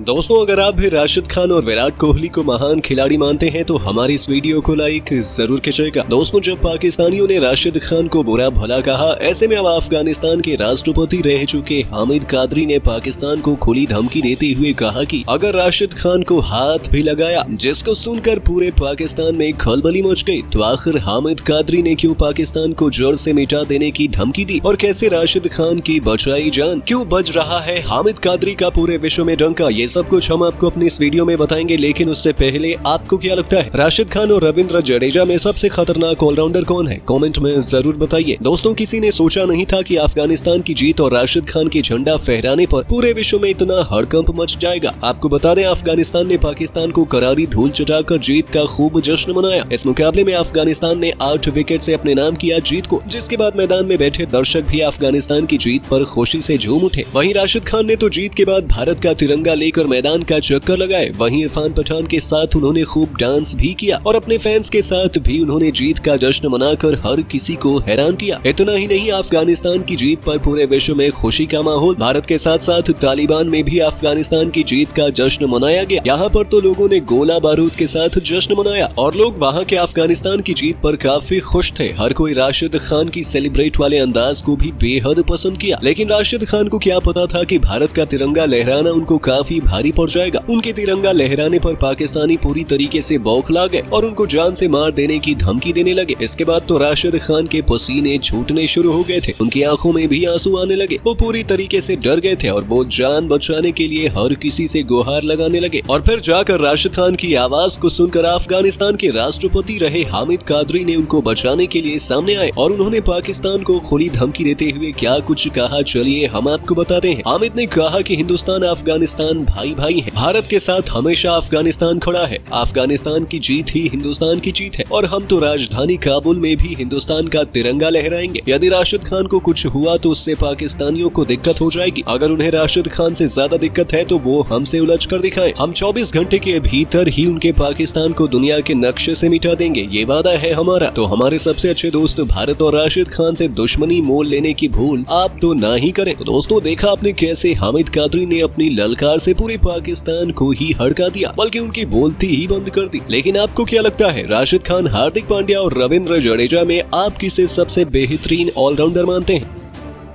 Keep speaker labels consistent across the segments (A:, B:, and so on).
A: दोस्तों, अगर आप भी राशिद खान और विराट कोहली को महान खिलाड़ी मानते हैं तो हमारी इस वीडियो को लाइक जरूर कीजिएगा। दोस्तों, जब पाकिस्तानियों ने राशिद खान को बुरा भला कहा, ऐसे में अब अफगानिस्तान के राष्ट्रपति रह चुके हामिद कादरी ने पाकिस्तान को खुली धमकी देते हुए कहा कि अगर राशिद खान को हाथ भी लगाया, जिसको सुनकर पूरे पाकिस्तान में खलबली मच गई, तो आखिर हामिद कादरी ने क्यों पाकिस्तान को जड़ से मिटा देने की धमकी दी और कैसे राशिद खान की बचाई जान, क्यों बज रहा है हामिद कादरी का पूरे विश्व में डंका, ये सब कुछ हम आपको अपनी इस वीडियो में बताएंगे। लेकिन उससे पहले आपको क्या लगता है, राशिद खान और रविंद्र जडेजा में सबसे खतरनाक ऑलराउंडर कौन है? कमेंट में जरूर बताइए। दोस्तों, किसी ने सोचा नहीं था कि अफगानिस्तान की जीत और राशिद खान की झंडा फहराने पर पूरे विश्व में इतना हड़कंप मच जाएगा। आपको बता दें, अफगानिस्तान ने पाकिस्तान को करारी धूल चटाकर जीत का खूब जश्न मनाया। इस मुकाबले में अफगानिस्तान ने 8 विकेट से अपने नाम किया जीत को, जिसके बाद मैदान में बैठे दर्शक भी अफगानिस्तान की जीत पर खुशी से झूम उठे। वहीं राशिद खान ने तो जीत के बाद भारत का तिरंगा लेकर मैदान का चक्कर लगाए। वहीं इरफान पठान के साथ उन्होंने खूब डांस भी किया और अपने फैंस के साथ भी उन्होंने जीत का जश्न मनाकर हर किसी को हैरान किया। इतना ही नहीं, अफगानिस्तान की जीत पर पूरे विश्व में खुशी का माहौल। भारत के साथ साथ तालिबान में भी अफगानिस्तान की जीत का जश्न मनाया गया। यहाँ पर तो लोगों ने गोला बारूद के साथ जश्न मनाया और लोग वहाँ के अफगानिस्तान की जीत पर काफी खुश थे। हर कोई राशिद खान की सेलिब्रेट वाले अंदाज को भी बेहद पसंद किया। लेकिन राशिद खान को क्या पता था कि भारत का तिरंगा लहराना उनको काफी भारी पड़ जाएगा। उनके तिरंगा लहराने पर पाकिस्तानी पूरी तरीके से बौखला गए और उनको जान से मार देने की धमकी देने लगे। इसके बाद तो राशिद खान के पसीने छूटने शुरू हो गए थे, उनकी आंखों में भी आंसू आने लगे। वो पूरी तरीके से डर गए थे और वो जान बचाने के लिए हर किसी से गुहार लगाने लगे। और फिर जाकर राशिद खान की आवाज को सुनकर अफगानिस्तान के राष्ट्रपति रहे हामिद कादरी ने उनको बचाने के लिए सामने आए और उन्होंने पाकिस्तान को खुली धमकी देते हुए क्या कुछ कहा, चलिए हम आपको बताते हैं। हामिद ने कहा कि हिंदुस्तान अफगानिस्तान भाई भाई है, भारत के साथ हमेशा अफगानिस्तान खड़ा है। अफगानिस्तान की जीत ही हिंदुस्तान की जीत है और हम तो राजधानी काबुल में भी हिंदुस्तान का तिरंगा लहराएंगे। यदि राशिद खान को कुछ हुआ तो उससे पाकिस्तानियों को दिक्कत हो जाएगी। अगर उन्हें राशिद खान से ज्यादा दिक्कत है तो वो हमसे उलझ कर दिखाएं। हम 24 घंटे के भीतर ही उनके पाकिस्तान को दुनिया के नक्शे से मिटा देंगे, ये वादा है हमारा। तो हमारे सबसे अच्छे दोस्त भारत और राशिद खान से दुश्मनी मोल लेने की भूल आप तो ना ही करें। तो दोस्तों, देखा आपने कैसे हामिद कादरी ने अपनी ललकार से पूरे पाकिस्तान को ही हड़का दिया, बल्कि उनकी बोलती ही बंद कर दी। लेकिन आपको क्या लगता है, राशिद खान, हार्दिक पांड्या और रविंद्र जडेजा में आप किसे सबसे बेहतरीन ऑलराउंडर मानते हैं?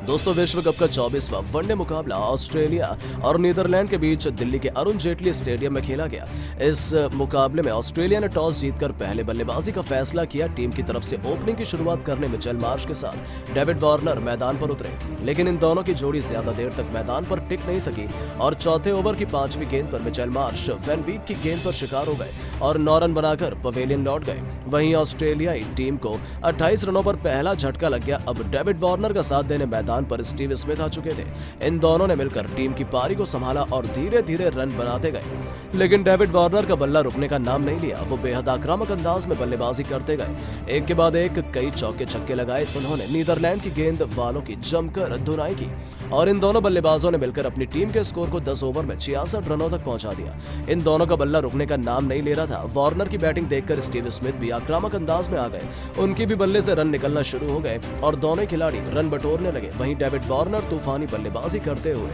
B: दोस्तों, विश्व कप का 24वां वनडे मुकाबला ऑस्ट्रेलिया और नीदरलैंड के बीच दिल्ली के अरुण जेटली स्टेडियम में खेला गया। इस मुकाबले में ऑस्ट्रेलिया ने टॉस जीतकर पहले बल्लेबाजी का फैसला किया। टीम की तरफ से ओपनिंग की शुरुआत करने में मिचेल मार्श के साथ डेविड वार्नर मैदान पर उतरे, लेकिन इन दोनों की जोड़ी ज्यादा देर तक मैदान पर टिक नहीं सकी और चौथे ओवर की 5वीं गेंद पर मिचेल मार्श वैन बीक की गेंद पर शिकार हो गए और 9 रन बनाकर पवेलियन लौट गए। वहीं ऑस्ट्रेलियाई टीम को 28 रनों पर पहला झटका लग गया। अब डेविड वार्नर का साथ देने मैदान पर स्टीव स्मिथ आ चुके थे। इन दोनों ने मिलकर टीम की पारी को संभाला और धीरे धीरे रन बनाते गए, लेकिन डेविड वार्नर का बल्ला रुकने का नाम नहीं लिया। वो बेहद आक्रामक अंदाज में बल्लेबाजी करते गए। एक के बाद एक कई चौके छक्के लगाए। उन्होंने नीदरलैंड की गेंद वालों की जमकर धुनाई की और इन दोनों बल्लेबाजों ने मिलकर अपनी टीम के स्कोर को 10 ओवर में 66 रनों तक पहुंचा दिया। इन दोनों का बल्ला रुकने का नाम नहीं ले रहा था। वार्नर की बैटिंग देखकर स्टीव स्मिथ भी आक्रामक अंदाज में आ गए। उनकी भी बल्ले से रन निकलना शुरू हो गए और दोनों खिलाड़ी रन बटोरने लगे। वहीं डेविड वार्नर तूफानी बल्लेबाजी करते हुए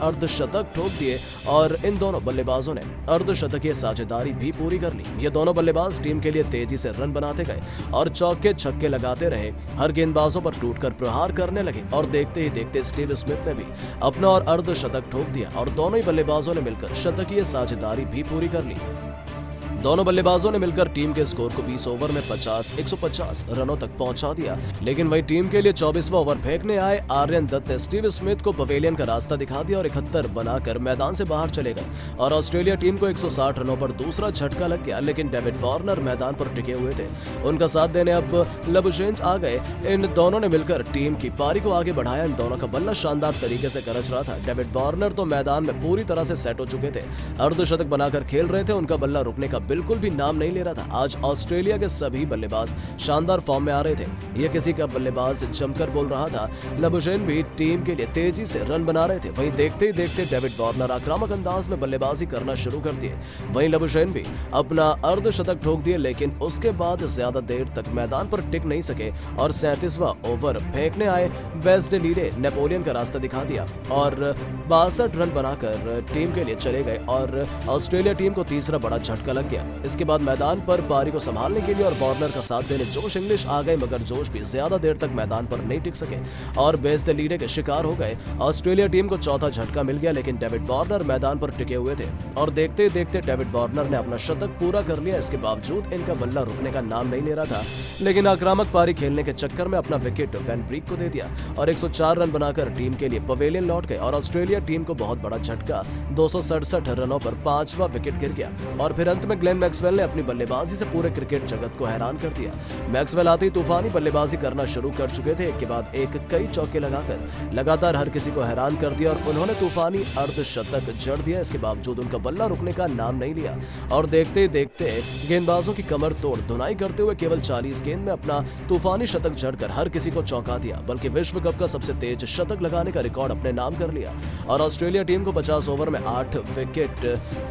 B: अर्धशतक ठोक दिए और इन दोनों बल्लेबाजों ने अर्धशतकीय साझेदारी भी पूरी कर ली। ये दोनों बल्लेबाज टीम के लिए तेजी से रन बनाते गए और चौके छक्के लगाते रहे। हर गेंदबाजों पर टूटकर प्रहार करने लगे और देखते ही देखते स्टीव स्मिथ ने भी अपना और अर्धशतक ठोक दिया और दोनों ही बल्लेबाजों ने मिलकर शतकीय साझेदारी भी पूरी कर ली। दोनों बल्लेबाजों ने मिलकर टीम के स्कोर को 20 ओवर में 150 रनों तक पहुंचा दिया। लेकिन वही टीम के लिए 24वां ओवर फेंकने आए आर्यन दत्त ने स्टीव स्मिथ को पवेलियन का रास्ता दिखा दिया और 71 बनाकर मैदान से बाहर चले गए और ऑस्ट्रेलिया टीम को 160 रनों पर दूसरा झटका लग गया। लेकिन डेविड वार्नर मैदान पर टिके हुए थे, उनका साथ देने अब लबुशेंज आ गए। इन दोनों ने मिलकर टीम की पारी को आगे बढ़ाया। इन दोनों का बल्ला शानदार तरीके से गरज रहा था। डेविड वार्नर तो मैदान में पूरी तरह से सेट हो चुके थे, अर्धशतक बनाकर खेल रहे थे। उनका बल्ला रुकने का बिल्कुल भी नाम नहीं ले रहा था। आज ऑस्ट्रेलिया के सभी बल्लेबाज शानदार फॉर्म में आ रहे थे। ये किसी का बल्लेबाज जमकर बोल रहा था। लबुशेन भी टीम के लिए तेजी से रन बना रहे थे। वहीं देखते ही देखते डेविड वार्नर आक्रामक अंदाज में बल्लेबाजी करना शुरू कर दिए। वहीं लबुशेन भी अपना अर्धशतक ठोक दिए, लेकिन उसके बाद ज्यादा देर तक मैदान पर टिक नहीं सके और 37वां ओवर फेंकने आए बेस्डेलीडे नेपोलियन का रास्ता दिखा दिया और 62 रन बनाकर टीम के लिए चले गए और ऑस्ट्रेलिया टीम को तीसरा बड़ा झटका लग गया। इसके बाद मैदान पर पारी को संभालने के लिए और वार्नर का साथ देने जोश इंग्लिश आ गए, मगर जोश भी ज्यादा देर तक मैदान पर नहीं टिक सके और बेस्डेलीडे के शिकार हो गए। ऑस्ट्रेलिया टीम को चौथा झटका मिल गया, लेकिन डेविड वार्नर मैदान पर टिके हुए थे और देखते ही देखते डेविड वार्नर ने अपना शतक पूरा कर लिया। इसके बावजूद इनका बल्ला रुकने का नाम नहीं ले रहा था, लेकिन आक्रामक पारी खेलने के चक्कर में अपना विकेट वैन ब्रीक को दे दिया और 104 रन बनाकर टीम के लिए पवेलियन लौट गए और ऑस्ट्रेलिया टीम को बहुत बड़ा झटका। 267 रनों पर 5वां विकेट गिर गया और फिर अंत में ग्लेन मैक्सवेल ने अपनी बल्लेबाजी से पूरे क्रिकेट जगत को हैरान कर दिया। मैक्सवेल आते ही तूफानी बल्लेबाजी करना शुरू कर चुके थे। एक के बाद एक कई चौके लगाकर लगातार हर किसी को हैरान कर दिया और उन्होंने तूफानी अर्धशतक जड़ दिया। इसके बावजूद उनका बल्ला रुकने का नाम नहीं लिया और देखते ही देखते गेंदबाजों की कमर तोड़ धुनाई करते हुए केवल 40 गेंद में अपना तूफानी शतक जड़कर हर किसी को चौंका दिया, बल्कि विश्व कप का सबसे तेज शतक लगाने का रिकॉर्ड अपने नाम कर लिया और ऑस्ट्रेलिया टीम को 50 ओवर में 8 विकेट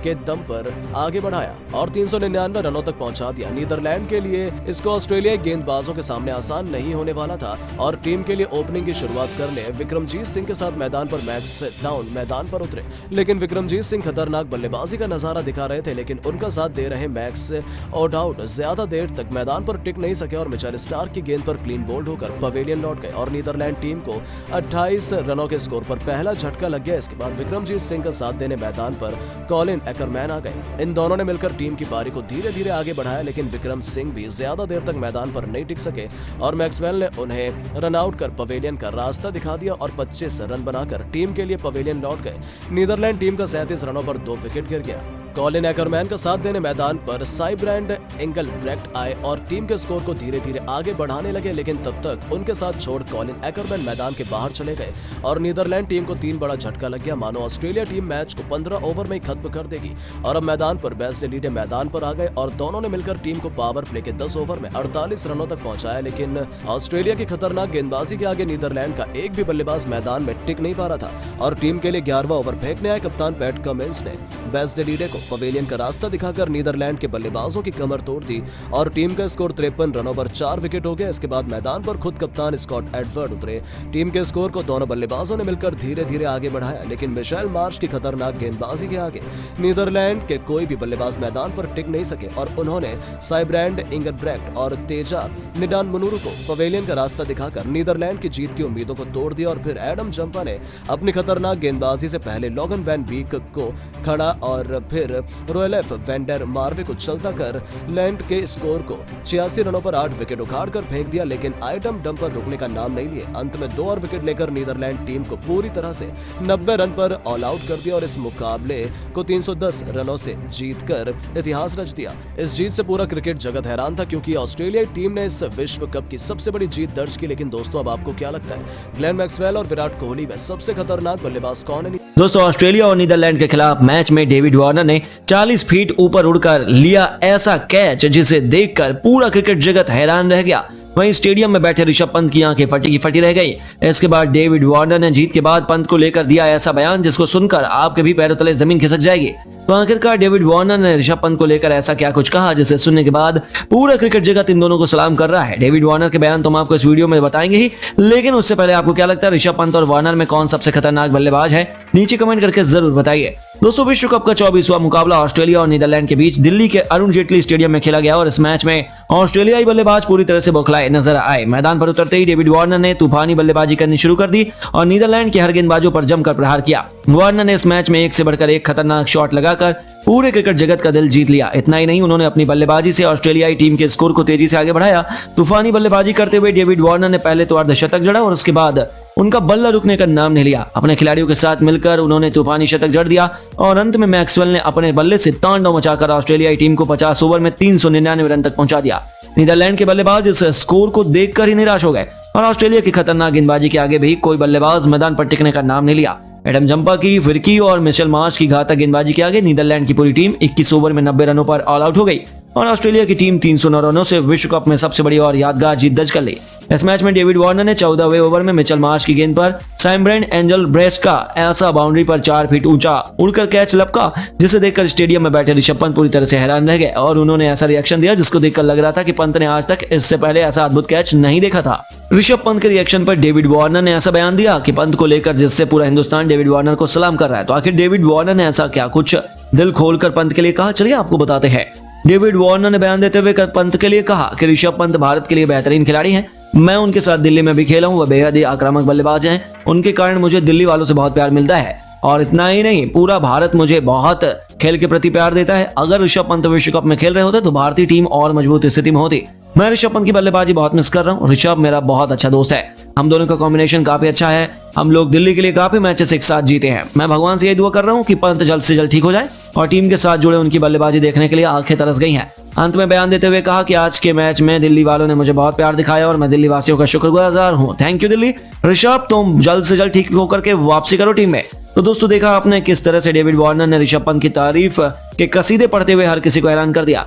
B: के दम पर आगे बढ़ाया और 399 रनों तक पहुंचा दिया। नीदरलैंड के लिए इसको ऑस्ट्रेलियाई गेंदबाजों के सामने आसान नहीं होने वाला था और टीम के लिए ओपनिंग की शुरुआत करने विक्रमजीत सिंह के साथ मैदान पर मैक्स डाउन मैदान पर उतरे, लेकिन विक्रमजीत सिंह खतरनाक बल्लेबाजी का नजारा दिखा रहे थे, लेकिन उनका साथ दे रहे मैक्स ओडाउट ज्यादा देर तक मैदान पर टिक नहीं सके और मिचेल स्टार्क की गेंद पर क्लीन बोल्ड होकर पवेलियन लौट गए और नीदरलैंड टीम को 28 रनों के स्कोर पर पहला झटका लग गया। इसके बाद विक्रमजीत सिंह का साथ देने मैदान पर कॉलिन एकरमैन आ गए। इन दोनों ने मिलकर टीम की पारी को धीरे धीरे आगे बढ़ाया, लेकिन विक्रम सिंह भी ज्यादा देर तक मैदान पर नहीं टिक सके और मैक्सवेल ने उन्हें रन आउट कर पवेलियन का रास्ता दिखा दिया और 25 रन बनाकर टीम के लिए पवेलियन लौट गए। नीदरलैंड टीम का 37 रनों पर 2 विकेट गिर गया। कॉलिन एकरमैन का साथ देने मैदान पर साइब्रैंड एंगलब्रेक्ट आए और टीम के स्कोर को धीरे धीरे आगे बढ़ाने लगे, लेकिन तब तक उनके साथ छोड़ कॉलिन एकरमैन मैदान के बाहर चले गए और नीदरलैंड टीम को 3 बड़ा झटका लग गया। मानो ऑस्ट्रेलिया टीम मैच को 15 ओवर में ही खत्म कर देगी और अब मैदान पर बेस्डेलीडे मैदान पर आ गए और दोनों ने मिलकर टीम को पावर प्ले के 10 ओवर में 48 रनों तक पहुंचाया, लेकिन ऑस्ट्रेलिया की खतरनाक गेंदबाजी के आगे नीदरलैंड का एक भी बल्लेबाज मैदान में टिक नहीं पा रहा था और टीम के लिए 11वां ओवर फेंकने आए कप्तान पैट कमिंस ने बेस्डेलीडे को पवेलियन का रास्ता दिखाकर नीदरलैंड के बल्लेबाजों की कमर तोड़ दी और टीम का स्कोर 53 रनों पर 4 विकेट हो गया। इसके बाद मैदान पर खुद कप्तान स्कॉट एडवर्ड उतरे। टीम के स्कोर को दोनों बल्लेबाजों ने मिलकर धीरे धीरे आगे बढ़ाया, लेकिन मिशेल मार्श की खतरनाक गेंदबाजी के आगे नीदरलैंड के कोई भी बल्लेबाज मैदान पर टिक नहीं सके और उन्होंने साइब्रैंड इंगलब्रेक्ट और तेजा निडानमुनुरु को पवेलियन का रास्ता दिखाकर नीदरलैंड की जीत की उम्मीदों को तोड़ दिया और फिर एडम जंपा ने अपनी खतरनाक गेंदबाजी से पहले लॉगन वैन बीक को खड़ा और फिर रोएलेफ वेंडर मार्वे को चलता कर लैंड के स्कोर को 86 रनों पर 8 विकेट उखाड़कर फेंक दिया, लेकिन आइटम डंपर रुकने का नाम नहीं लिए। अंत में 2 और विकेट लेकर नीदरलैंड टीम को पूरी तरह से 90 रन पर ऑल आउट कर दिया और इस मुकाबले को 310 रनों से जीतकर इतिहास रच दिया। इस जीत से पूरा क्रिकेट जगत हैरान था, क्योंकि ऑस्ट्रेलियाई टीम ने इस विश्व कप की सबसे बड़ी जीत दर्ज की। लेकिन दोस्तों, अब आपको क्या लगता है, ग्लेन मैक्सवेल और विराट कोहली में सबसे खतरनाक बल्लेबाज कौन है?
C: दोस्तों, ऑस्ट्रेलिया और नीदरलैंड के खिलाफ मैच में डेविड वार्नर ने 40 फीट ऊपर उड़कर लिया ऐसा कैच जिसे देखकर पूरा क्रिकेट जगत हैरान रह गया। वहीं स्टेडियम में बैठे ऋषभ पंत की आंखें फटी की फटी रह गई। इसके बाद डेविड वार्नर ने जीत के बाद पंत को लेकर दिया ऐसा बयान जिसको सुनकर आपके भी पैरों तले जमीन खिसक जाएगी। तो आखिरकार डेविड वार्नर ने ऋषभ पंत को लेकर ऐसा क्या कुछ कहा जिसे सुनने के बाद पूरा क्रिकेट जगत इन दोनों को सलाम कर रहा है। डेविड वार्नर के बयान तो हम आपको इस वीडियो में बताएंगे ही, लेकिन उससे पहले आपको क्या लगता है ऋषभ पंत और वार्नर में कौन सबसे खतरनाक बल्लेबाज है? नीचे कमेंट करके जरूर बताइए। दोस्तों, विश्व कप का 24वां मुकाबला ऑस्ट्रेलिया और नीदरलैंड के बीच दिल्ली के अरुण जेटली स्टेडियम में खेला गया और इस मैच में ऑस्ट्रेलियाई बल्लेबाज पूरी तरह से बौखलाए नजर आए। मैदान पर उतरते ही डेविड वार्नर ने तूफानी बल्लेबाजी करनी शुरू कर दी और नीदरलैंड के हर गेंदबाजों पर जमकर प्रहार किया। वार्नर ने इस मैच में एक से बढ़कर एक खतरनाक शॉट लगाकर पूरे क्रिकेट जगत का दिल जीत लिया। इतना ही नहीं, उन्होंने अपनी बल्लेबाजी से ऑस्ट्रेलियाई टीम के स्कोर को तेजी से आगे बढ़ाया। तूफानी बल्लेबाजी करते हुए डेविड वार्नर ने पहले तो अर्धशतक जड़ा और उसके बाद उनका बल्ला रुकने का नाम नहीं लिया। अपने खिलाड़ियों के साथ मिलकर उन्होंने तूफानी शतक जड़ दिया और अंत में मैक्सवेल ने अपने बल्ले से तांडव मचाकर ऑस्ट्रेलियाई टीम को 50 ओवर में 399 रन तक पहुंचा दिया। नीदरलैंड के बल्लेबाज इस स्कोर को देखकर ही निराश हो गए और ऑस्ट्रेलिया की खतरनाक गेंदबाजी के आगे भी कोई बल्लेबाज मैदान पर टिकने का नाम नहीं लिया। एडम जंपा की, फिरकी और मिचेल मार्श की घातक गेंदबाजी के आगे नीदरलैंड की पूरी टीम 21 ओवर में 90 रनों पर ऑल आउट हो गई और ऑस्ट्रेलिया की टीम 309 रनों से विश्व कप में सबसे बड़ी और यादगार जीत दर्ज कर ली। इस मैच में डेविड वार्नर ने 14वें ओवर में मिचेल मार्श की गेंद पर सैम्ब्रेंड एंजल ब्रेस्ट का ऐसा बाउंड्री पर 4 फीट ऊंचा उड़कर कैच लपका जिसे देखकर स्टेडियम में बैठे ऋषभ पंत पूरी तरह से हैरान रह गए और उन्होंने ऐसा रिएक्शन दिया जिसको देखकर लग रहा था कि पंत ने आज तक इससे पहले ऐसा अद्भुत कैच नहीं देखा था। ऋषभ पंत के रिएक्शन पर डेविड वार्नर ने ऐसा बयान दिया कि पंत को लेकर जिससे पूरा हिंदुस्तान डेविड वार्नर को सलाम कर रहा है। तो आखिर डेविड वार्नर ने ऐसा क्या कुछ दिल खोलकर पंत के लिए कहा, चलिए आपको बताते हैं। डेविड वार्नर ने बयान देते हुए पंत के लिए कहा कि ऋषभ पंत भारत के लिए बेहतरीन खिलाड़ी हैं। मैं उनके साथ दिल्ली में भी खेला हूं, वह बेहद ही आक्रामक बल्लेबाज हैं। उनके कारण मुझे दिल्ली वालों से बहुत प्यार मिलता है और इतना ही नहीं, पूरा भारत मुझे बहुत खेल के प्रति प्यार देता है। अगर ऋषभ पंत विश्व कप में खेल रहे होते तो भारतीय टीम और मजबूत स्थिति में होती। मैं ऋषभ पंत की बल्लेबाजी बहुत मिस कर रहा हूँ। ऋषभ मेरा बहुत अच्छा दोस्त है, हम दोनों का कॉम्बिनेशन काफी अच्छा है। हम लोग दिल्ली के लिए काफी मैचेस एक साथ जीते हैं। मैं भगवान से यही दुआ कर रहा हूँ कि पंत जल्द से जल्द ठीक हो जाए और टीम के साथ जुड़े उनकी बल्लेबाजी देखने के लिए आंखें तरस गई हैं। अंत में बयान देते हुए कहा कि आज के मैच में दिल्ली वालों ने मुझे बहुत प्यार दिखाया और मैं दिल्ली वासियों का शुक्रगुजार हूँ। Thank you Delhi. ऋषभ तुम जल्द से जल्द ठीक होकर के वापसी करो टीम में। तो दोस्तों देखा आपने किस तरह से डेविड वार्नर ने ऋषभ पंत की तारीफ के कसीदे पढ़ते हुए हर किसी को हैरान कर दिया।